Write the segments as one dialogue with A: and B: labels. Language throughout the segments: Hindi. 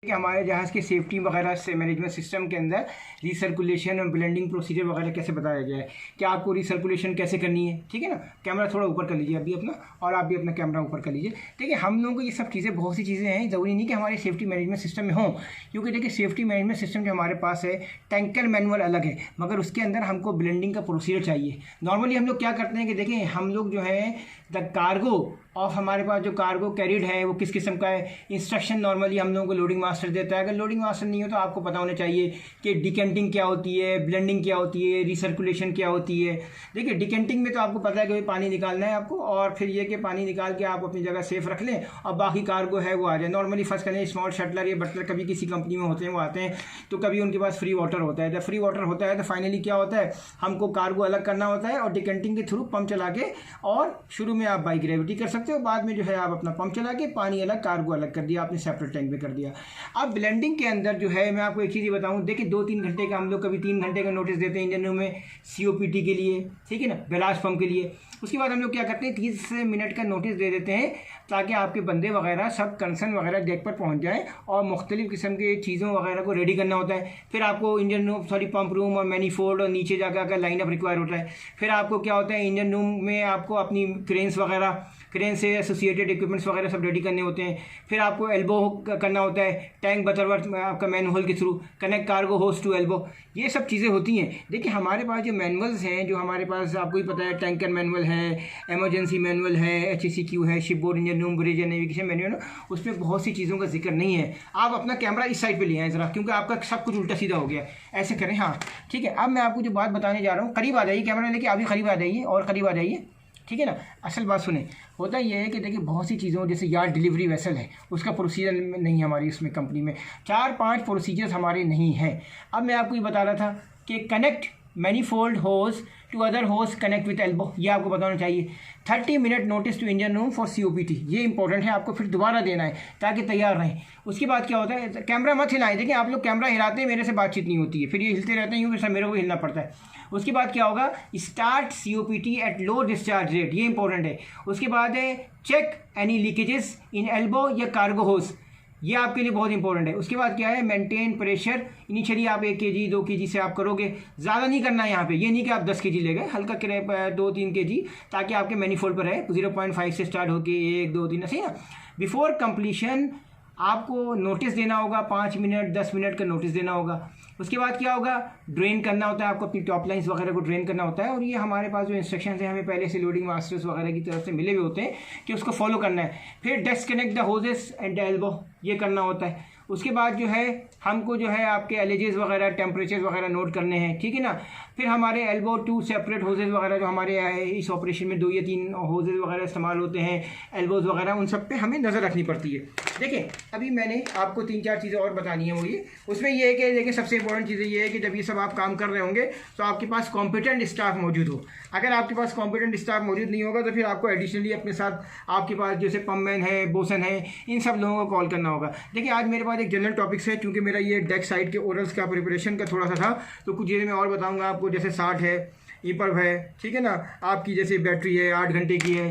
A: कि हमारे जहाज़ के सेफ्टी वगैरह से मैनेजमेंट सिस्टम के अंदर रीसर्कुलेशन और ब्लेंडिंग प्रोसीजर वगैरह कैसे बताया गया है कि आपको रीसर्कुलेशन कैसे करनी है। ठीक है ना, कैमरा थोड़ा ऊपर कर लीजिए अभी अपना, और आप भी अपना कैमरा ऊपर कर लीजिए। देखिए हम लोगों को ये सब चीज़ें, बहुत सी चीज़ें हैं, ज़रूरी नहीं कि हमारे सेफ्टी मैनेजमेंट सिस्टम में हों, क्योंकि देखिए सेफ्टी मैनेजमेंट सिस्टम जो हमारे पास है, टैंकर मैनुअल अलग है, मगर उसके अंदर हमको ब्लेंडिंग का प्रोसीजर चाहिए। नॉर्मली हम लोग क्या करते हैं कि देखिए हम लोग जो है द कार्गो ऑफ, हमारे पास जो कार्गो कैरिड है वो किस किस्म का है, इंस्ट्रक्शन नॉर्मली हम लोगों को लोडिंग मास्टर देता है। अगर लोडिंग मास्टर नहीं हो तो आपको पता होना चाहिए कि डिकेंटिंग क्या होती है, ब्लेंडिंग क्या होती है, रिसर्कुलेशन क्या होती है। देखिए डिकेंटिंग में तो आपको पता है कि पानी निकालना है आपको, और फिर ये कि पानी निकाल के आप अपनी जगह सेफ रख लें और बाकी कार्गो है वो आ जाए। नॉर्मली फर्स्ट करें स्मॉल शटलर या बटलर कभी किसी कंपनी में होते हैं, वो आते हैं तो कभी उनके पास फ्री वाटर होता है। जब फ्री वाटर होता है तो फाइनली क्या होता है, हमको कार्गो अलग करना होता है और डिकेंटिंग के थ्रू पंप चला के, और शुरू में आप बाई ग्रेविटी कर सकते हो, बाद में जो है आप अपना पंप चला के पानी अलग कार्गो अलग कर दिया, आपने सेपरेट टैंक में कर दिया। अब ब्लेंडिंग के अंदर जो है मैं आपको एक चीज़ बताऊं, देखिए 2-3 घंटे का हम लोग कभी 3 घंटे का नोटिस देते हैं इंजन रूम में COPT के लिए, ठीक है ना, गैलाज पंप के लिए। उसके बाद हम लोग क्या करते हैं 30 मिनट का नोटिस दे देते हैं ताकि आपके बंदे वगैरह सब कंसर्न वगैरह डेक पर पहुंच जाएं, और मुख्तलिफ़ किस्म के चीज़ों वगैरह को रेडी करना होता है। फिर आपको इंजन रूम पंप रूम और मैनीफोल्ड और नीचे जाकर लाइनअप रिक्वायर होता है। फिर आपको क्या होता है इंजन रूम में आपको अपनी क्रेन से एसोसिएटेड इक्विपमेंट्स वगैरह सब रेडी करने होते हैं। फिर आपको एल्बो करना होता है, टैंक बटरवर्थ आपका मैनुअल के through, connect cargo hose to elbow, ये सब चीज़ें होती हैं। देखिए हमारे पास जो मैनुअल्स हैं, जो हमारे पास आपको ही पता है, टैंकर मैनुअल है, इमरजेंसी मैनुअल है, HACQ है, ship board engine room bridge navigation manual, उसमें बहुत सी चीज़ों का जिक्र नहीं है। आप अपना कैमरा इस साइड पे ले आए ज़रा, क्योंकि आपका सब कुछ उल्टा सीधा हो गया। ऐसे करें, हाँ ठीक है। अब मैं आपको जो बात बताने जा रहा हूँ, करीब आ जाइए कैमरा लेके, अभी करीब आ जाइए और करीब आ जाइए, ठीक है ना। असल बात सुने, होता यह है कि देखिए बहुत सी चीज़ों, जैसे यार्ड डिलीवरी वेसल है, उसका प्रोसीजर नहीं है हमारी उसमें कंपनी में, 4-5 प्रोसीजर्स हमारे नहीं हैं। अब मैं आपको ये बता रहा था कि connect manifold hose to other hose, connect with elbow, ये आपको बताना चाहिए। 30 minute notice to engine room for COPT, ये इंपॉर्टेंट है, आपको फिर दोबारा देना है ताकि तैयार रहें। उसके बाद क्या होता है, कैमरा मत हिलाएं। देखिए आप लोग कैमरा हिलाते हैं, मेरे से बातचीत नहीं होती है, फिर ये हिलते रहते हैं, यूँ फिर मेरे को हिलना पड़ता है। उसके बाद क्या होगा, start COPT at low discharge rate, ये इंपॉर्टेंट है। उसके बाद है चेक एनी लीकेजेस इन एल्बो या कार्गो होज, ये आपके लिए बहुत इंपॉर्टेंट है। उसके बाद क्या है, मेंटेन प्रेशर, इनिशियली आप 1 kg 2 kg से आप करोगे, ज़्यादा नहीं करना है यहाँ पे, ये नहीं कि आप 10 kg ले गए, हल्का 2-3 kg, ताकि आपके मैनीफोल्ड पर है 0.5 से स्टार्ट होके 1 2 3, सही ना। बिफोर कंप्लीशन आपको नोटिस देना होगा, 5 मिनट 10 मिनट का नोटिस देना होगा। उसके बाद क्या होगा, ड्रेन करना होता है, आपको अपनी टॉप लाइन्स वगैरह को ड्रेन करना होता है, और ये हमारे पास जो इंस्ट्रक्शंस हैं हमें पहले से लोडिंग मास्टर्स वगैरह की तरफ से मिले हुए होते हैं कि उसको फॉलो करना है। फिर disconnect the hoses and elbow, ये करना होता है। उसके बाद जो है हमको जो है आपके एलएजेस वगैरह, टेम्परेचर वगैरह नोट करने हैं, ठीक है ना। फिर हमारे एल्बो 2 सेपरेट होजेस वगैरह जो हमारे इस ऑपरेशन में 2 या 3 होजेस वगैरह इस्तेमाल होते हैं, एल्बोज वगैरह, उन सब पे हमें नज़र रखनी पड़ती है। देखिए अभी मैंने आपको 3-4 चीज़ें और बतानी है, वो ये उसमें ये है कि देखिए सबसे इंपॉर्टेंट चीज़ें ये है कि जब ये सब आप काम कर रहे होंगे तो आपके पास कॉम्पिटेंट स्टाफ मौजूद हो। अगर आपके पास कॉम्पिटेंट स्टाफ मौजूद नहीं होगा तो फिर आपको एडिशनली अपने साथ आपके पास जैसे पम्पमैन है, बोसन है, इन सब लोगों को कॉल करना होगा। देखिए आज मेरे पास एक जनरल टॉपिक्स है, क्योंकि मेरा ये डेक साइड के ओरल्स का प्रिपरेशन का थोड़ा सा था, तो कुछ चीज़ें मैं और बताऊँगा आपको, जैसे 60 है, ईपर्व है, ठीक है ना, आपकी जैसे बैटरी है 8 घंटे की है,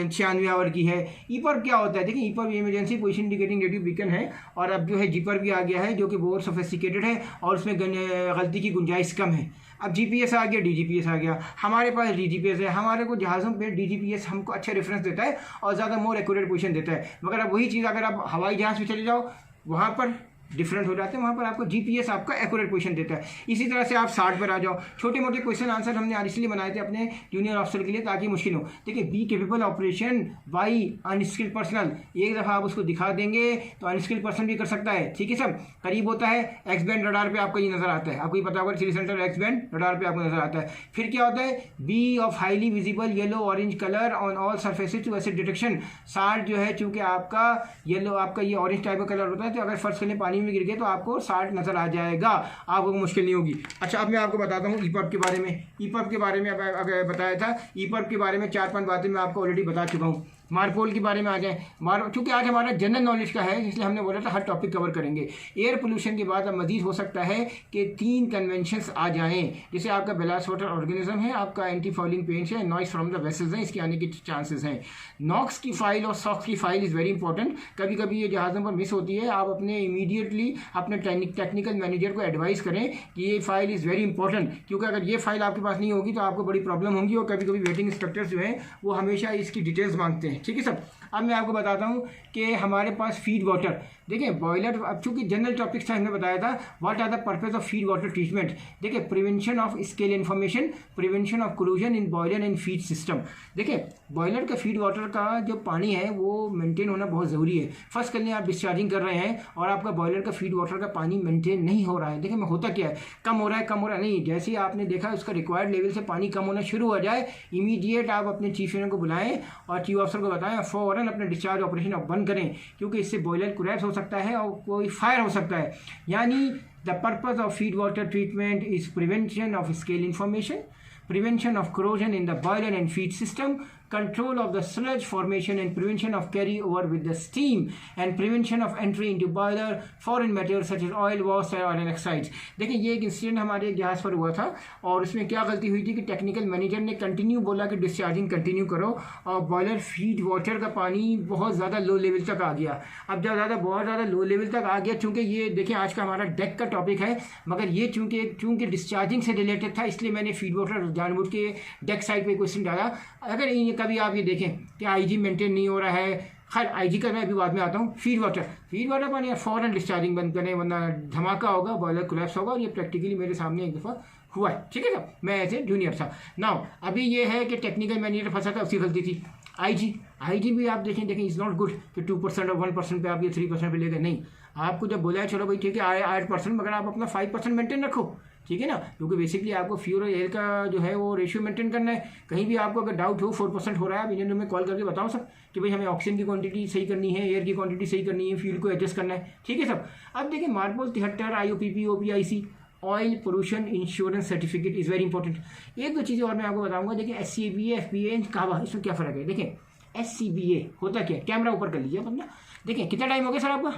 A: 96 आवर की है। ईपर्व क्या होता है, देखिए EPIRB emergency position indicating radio beacon है, और अब जो है जीपर भी आ गया है जो कि बहुत सोफिस्टिकेटेड है और उसमें गलती की गुंजाइश कम है। अब GPS आ गया, DGPS आ गया, हमारे पास DGPS है। हमारे को जहाज़ों पे DGPS हमको अच्छा रेफरेंस देता है और ज़्यादा मोर एक्यूरेट पोजीशन देता है, मगर अब वही चीज़ अगर आप हवाई जहाज़ में चले जाओ वहाँ पर डिफरेंट हो जाते हैं, वहाँ पर आपको GPS आपका एक्यूरेट पोजीशन देता है। इसी तरह से आप 60 पर आ जाओ। छोटे मोटे क्वेश्चन आंसर हमने आज इसलिए बनाए थे अपने जूनियर ऑफिसर के लिए ताकि मुश्किल हो। देखिए be capable operation by unskilled personal, एक दफ़ा आप उसको दिखा देंगे तो अनस्किल्ड पर्सन भी कर सकता है, ठीक है सब। करीब होता है एक्स बैंड रडार पे आपको ये नज़र आता है, आपको ये पता होगा 3 सेंटर एक्स बैंड रडार पे आपको नज़र आता है। फिर क्या होता है, be of highly visible yellow orange colour on all surfaces to acid detection. 60 जो है चूँकि आपका येलो, आपका ये ऑरेंज टाइप का कलर होता है, तो अगर फर्स्ट करने पानी में गिर गए तो आपको 60 नज़र आ जाएगा, आपको मुश्किल नहीं होगी। अच्छा अब मैं आपको बताता हूँ ईपर्व के बारे में। ईपर्व के बारे में अगर बताया था, ईपर्व के बारे में 4-5 बातें मैं आपको ऑलरेडी बता चुका हूँ। मार्पोल के बारे में आ जाए। चूँकि आज हमारा जनरल नॉलेज का है इसलिए हमने बोला था हर टॉपिक कवर करेंगे। एयर पोल्यूशन के बाद अब मजीद हो सकता है कि 3 कन्वेंशंस आ जाएं, जैसे आपका ब्लास्ट वाटर ऑर्गेनिज्म है, आपका एंटी फाउलिंग पेंट्स है, नॉइस फ्रॉम द वेसल्स हैं, इसके आने के चांसेस हैं। नॉक्स की फाइल और सॉक्स की फाइल इज़ वेरी इंपॉर्टेंट। कभी कभी ये जहाज़ों पर मिस होती है, आप अपने इमीडिएटली अपने टेक्निकल मैनेजर को एडवाइस करें कि ये फाइल इज़ वेरी इंपॉर्टेंट, क्योंकि अगर ये फाइल आपके पास नहीं होगी तो आपको बड़ी प्रॉब्लम होगी। और कभी कभी वेटिंग इंस्पेक्टर्स जो हैं वो हमेशा इसकी डिटेल्स मांगते हैं। ठीक है सब। अब मैं आपको बताता हूँ कि हमारे पास फीड वाटर, देखिए बॉयलर, अब चूँकि जनरल टॉपिक्स था हमने बताया था what are the purpose of feed water treatment. देखिए prevention of scale information, prevention of corrosion in boiler and feed system. देखिए बॉयलर का फीड वाटर का जो पानी है वो मेंटेन होना बहुत ज़रूरी है। फर्स्ट करने आप डिस्चार्जिंग कर रहे हैं और आपका बॉयलर का फीड वाटर का पानी मेंटेन नहीं हो रहा है। देखिए मैं होता क्या है, कम हो रहा है नहीं, जैसे ही आपने देखा उसका रिक्वायर्ड लेवल से पानी कम होना शुरू हो जाए, इमीडिएट आप अपने चीफ इंजीनियर को बुलाएं और चीफ ऑफिसर को बताएं फ़ौरन अपना डिस्चार्ज ऑपरेशन आप बंद करें, क्योंकि इससे बॉयलर कोलैप्स हो सकता है और कोई फायर हो सकता है। यानी the purpose of feed water treatment is prevention of scale information, prevention of corrosion in the boiler and feed system, control of the sludge formation and prevention of carry over with the steam, and prevention of entry into boiler foreign materials such as oil, wash और oil oxides। देखिए ये एक इंसिडेंट हमारे एक जहाज़ पर हुआ था और उसमें क्या गलती हुई थी कि टेक्निकल मैनेजर ने कंटिन्यू बोला कि डिस्चार्जिंग कंटिन्यू करो और बॉयलर फीड वाटर का पानी बहुत ज़्यादा लो लेवल तक आ गया। अब जब बहुत ज़्यादा लो लेवल तक आ गया, चूँकि ये देखिए आज का हमारा डेक का टॉपिक है, मगर ये चूँकि डिस्चार्जिंग से रिलेटेड था इसलिए मैंने फीड वाटर जानबूझ के डेक साइड पे क्वेश्चन डाला। अगर कभी आप ये देखें कि आईजी मेंटेन नहीं हो रहा है, खैर आईजी का मैं अभी बाद में आता हूँ। फीड वाटर पानी फ़ौरन डिस्चार्जिंग बंद करें वरना धमाका होगा, बॉयलर कोलैप्स होगा। और ये प्रैक्टिकली मेरे सामने एक दफ़ा हुआ है। ठीक है साहब, मैं ऐसे जूनियर था। नाउ अभी ये है कि टेक्निकल मैनेजर फंसा था, उसकी गलती थी। आईजी भी आप देखें इज़ नॉट गुड कि 2% और 1% पे आप ये 3% पे ले गए। नहीं, आपको जब बोला है चलो भाई ठीक है 8%, मगर आप अपना 5% मेंटेन रखो। ठीक है ना, क्योंकि बेसिकली आपको फ्यूल और एयर का जो है वो रेशियो मेंटेन करना है। कहीं भी आपको अगर डाउट हो 4% हो रहा है, आप इंजन रूम में कॉल करके बताओ सब कि भाई हमें ऑक्सीजन की क्वांटिटी सही करनी है, एयर की क्वांटिटी सही करनी है, फ्यूल को एडजस्ट करना है। ठीक है सब। अब देखिए MARPOL 73 IOPP OPIC oil pollution insurance certificate is very important. एक दो चीज़ें और मैं आपको बताऊंगा। देखिए SCBA FBA काबा, इसमें क्या फ़र्क है। देखिए SCBA होता क्या है, कैमरा ऊपर कर लीजिए अपना। देखिए कितना टाइम हो गया सर आपका?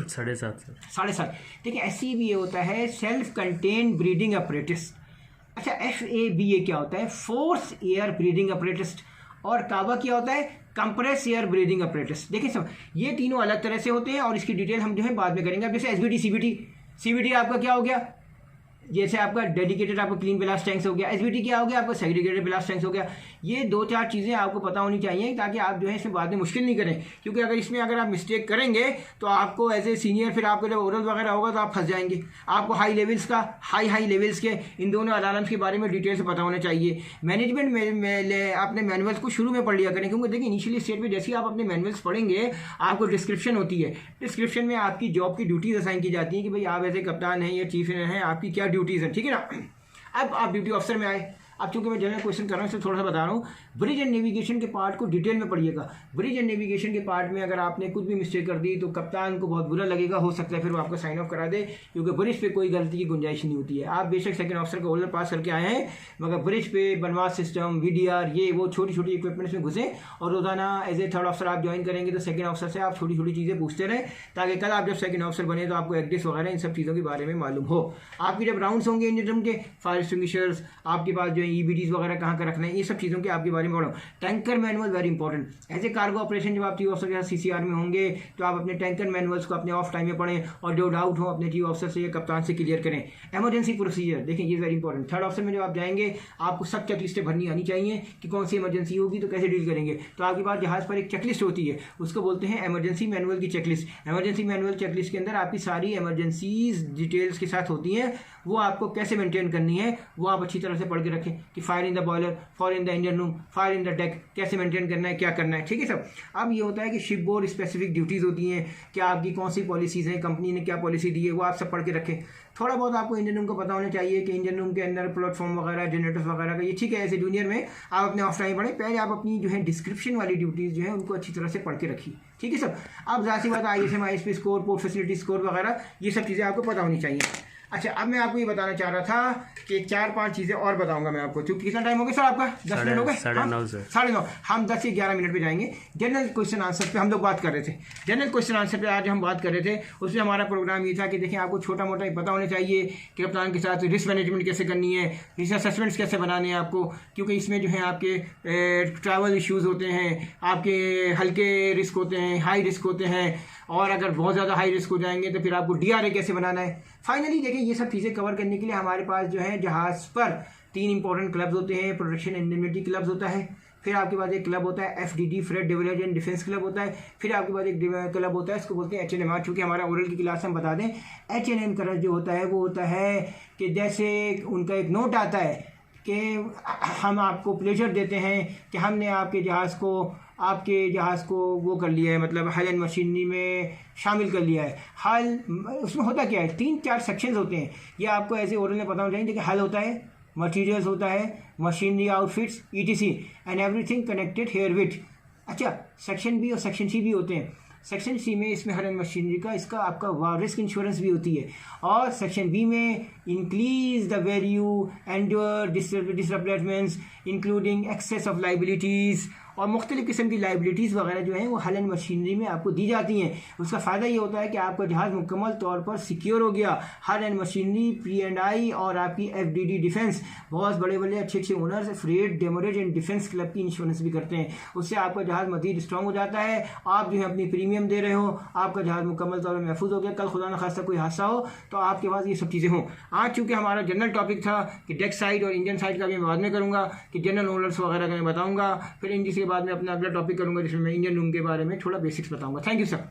A: 7:30। देखिए SCBA होता है सेल्फ कंटेन्ड ब्रीडिंग अपरेटिस। अच्छा FABA क्या होता है? Force air breathing apparatus. और काबा क्या होता है? Compress air breathing apparatus. देखिए सब ये तीनों अलग तरह से होते हैं और इसकी डिटेल हम जो है बाद में करेंगे। अब जैसे SBT CBT आपका क्या हो गया? जैसे आपका डेडिकेटेड आपका क्लीन ब्लास्ट टैंक्स हो गया, SBT क्या हो गया? आपका सेग्रीगेटेड ब्लास्ट टैंक्स हो गया। ये 2-4 चीज़ें आपको पता होनी चाहिए ताकि आप जो है इसमें बाद में मुश्किल नहीं करें, क्योंकि अगर आप मिस्टेक करेंगे तो आपको एज ए सीनियर फिर आपको जब ओरल वगैरह होगा तो आप फंस जाएंगे। आपको हाई लेवल्स के इन दोनों अलार्म्स के बारे में डिटेल से पता होना चाहिए। मैनेजमेंट में अपने मैनुअल्स को शुरू में पढ़ लिया करें, क्योंकि देखिए इनिशियली स्टेज पे जैसे ही आप अपने मैनुअल्स पढ़ेंगे आपको डिस्क्रिप्शन होती है। डिस्क्रिप्शन में आपकी जॉब की ड्यूटीज असाइन की जाती हैं कि भाई आप ऐसे कप्तान हैं या चीफ इंजीनियर हैं, आपकी क्या ड्यूटीज़ हैं। ठीक है ना। अब आप ड्यूटी ऑफिसर में आए। अब चूंकि मैं जनरल क्वेश्चन कर रहा हूँ इसलिए थोड़ा सा बता रहा हूँ। ब्रिज एंड नेविगेशन के पार्ट को डिटेल में पढ़िएगा। ब्रिज एंड नेविगेशन के पार्ट में अगर आपने कुछ भी मिस्टेक कर दी तो कप्तान को बहुत बुरा लगेगा, हो सकता है फिर वो आपको साइन ऑफ करा दे, क्योंकि ब्रिज पे कोई गलती की गुंजाइश नहीं होती है। आप बेशक सेकंड ऑफिसर का ओल्डर पास करके आए हैं, मगर ब्रिज पे बनवास सिस्टम, VDR, ये वो छोटी छोटी इक्विपमेंट्स में घुसे और रोजाना एज ए थर्ड ऑफिसर आप ज्वाइन करेंगे तो सेकंड ऑफिसर से आप छोटी छोटी चीज़ें पूछते रहें, ताकि कल आप जब सेकंड ऑफिसर बने तो आपको एक्टिस वगैरह इन सब चीज़ों के बारे में मालूम हो। आपकी जब राउंड्स होंगे इंजन रूम के, फायर एक्सटिंग्विशर्स, आपके पास जो है EBDs वगैरह कहाँ का रखना है, ये सब चीज़ों के आपके बारे में पढ़ो। Tanker manual very important. As a cargo operation जब आप चीफ ऑफिसर के साथ CCR में होंगे तो आप अपने टैंकर मैनुअल्स को अपने ऑफ टाइम में पढ़ें और जो डाउट हो अपने चीफ ऑफिसर से या कप्तान से क्लियर करें। इमरजेंसी प्रोसीजर देखिए ये वेरी इंपॉर्टेंट। थर्ड ऑफिसर में जब आप जाएंगे आपको सब चेकलिस्टें भरनी आनी चाहिए कि कौन सी इमरजेंसी होगी तो कैसे डील करेंगे। तो आपके पास जहाज़ पर एक चेकलिस्ट होती है, उसको बोलते हैं इमरजेंसी मैनुअल की चेकलिस्ट। इमरजेंसी मैनुअल चेकलिस्ट के अंदर आपकी सारी इमरजेंसीज डिटेल्स के साथ होती हैं, वो आपको कैसे मेंटेन करनी है वो आप अच्छी तरह से पढ़ के रखें कि fire in the boiler, fire in the engine room, fire in the deck कैसे मेंटेन करना है, क्या करना है। ठीक है सब। अब ये होता है कि शिप बोर्ड स्पेसिफिक ड्यूटीज़ होती हैं, क्या आपकी कौन सी पॉलिसीज़ हैं, कंपनी ने क्या पॉलिसी दी है, वो आप सब पढ़ के रखें। थोड़ा बहुत आपको इंजन रूम को पता होना चाहिए कि इंजन रूम के अंदर प्लेटफॉर्म वगैरह, जनरेटर्स वगैरह का, ये ठीक है। ऐसे जूनियर में आप अपने ऑफ टाइम पढ़ें, पहले आप अपनी जो है डिस्क्रिप्शन वाली ड्यूटीज़ जो है उनको अच्छी तरह से पढ़ के रखिए। ठीक है सब। अब ज़ाहिर सी बात ISM ISP score, port facility score वगैरह ये सब चीज़ें आपको पता होनी चाहिए। अच्छा, अब मैं आपको ये बताना चाह रहा था कि 4-5 चीज़ें और बताऊंगा मैं आपको। क्योंकि कितना टाइम हो गया सर आपका? 10 मिनट हो गए? 9:30। हम 10 से 11 मिनट पे जाएंगे। जनरल क्वेश्चन आंसर पे हम लोग बात कर रहे थे। जनरल क्वेश्चन आंसर पे आज हम बात कर रहे थे। उसमें हमारा प्रोग्राम ये था कि देखिए, आपको छोटा मोटा ही पता होना चाहिए कि कप्तान के साथ रिस्क मैनेजमेंट कैसे करनी है, रिस्क असेसमेंट्स कैसे बनाने हैं आपको, क्योंकि इसमें जो है आपके ट्रैवल इश्यूज़ होते हैं, आपके हल्के रिस्क होते हैं, हाई रिस्क होते हैं, और अगर बहुत ज़्यादा हाई रिस्क हो जाएंगे तो फिर आपको DRA कैसे बनाना है। फाइनली देखिए, ये सब चीज़ें कवर करने के लिए हमारे पास जो है जहाज़ पर 3 इंपॉर्टेंट क्लब्स होते हैं। प्रोटेक्शन इंडेमनिटी क्लब्स होता है, फिर आपके पास एक क्लब होता है FDD, freight demurrage and defence club होता है, फिर आपके पास एक क्लब होता है, इसको बोलते हैं HNM। चूँकि हमारा ओरल की क्लास हम बता दें, HNM क्लब जो होता है वो होता है कि जैसे उनका एक नोट आता है कि हम आपको प्लेजर देते हैं कि हमने आपके जहाज़ को वो कर लिया है, मतलब हल एंड मशीनरी में शामिल कर लिया है। हल उसमें होता क्या है, 3-4 सेक्शंस होते हैं। ये आपको ऐसे ओरल में पता होना चाहिए कि हल होता है, मटीरियल्स होता है, machinery outfits ETC and everything connected here with. अच्छा, सेक्शन B और सेक्शन C भी होते हैं। सेक्शन C में इसमें हल एंड मशीनरी का इसका आपका रिस्क इंश्योरेंस भी होती है, और सेक्शन B में increase the value and disappointments including excess of liabilities और मुख्तलिफ़ किस्म की लाइबिलिटीज़ वगैरह जो हैं वो हल एंड मशीनरी में आपको दी जाती हैं। उसका फ़ायदा ये होता है कि आपका जहाज़ मुकम्मल तौर पर सिक्योर हो गया। हल एंड मशीनरी, P&I और आपकी FDD डिफेंस, बहुत बड़े बड़े अच्छे owners freight, demurrage and defence club की इंश्योरेंस भी करते हैं। उससे आपका जहाज़ मज़ीद स्ट्रॉन्ग हो जाता है। आप जो है अपनी प्रीमियम दे रहे हो, आपका जहाज़ मुकम्मल तौर पर महफूज हो गया। कल खुदा न खास्ता कोई हादसा हो तो आपके पास ये सब चीज़ें हों। आज चूँकि हमारा जनरल टॉपिक था कि डेक साइड और इंजन साइड का भी मैं बाद में करूँगा, कि जनरल ओनर्स वगैरह का मैं बताऊँगा। फिर इन जिसके बाद में अपना अगला टॉपिक करूँगा जिसमें मैं इंजन रूम के बारे में थोड़ा बेसिक्स बताऊँगा। Thank you sir.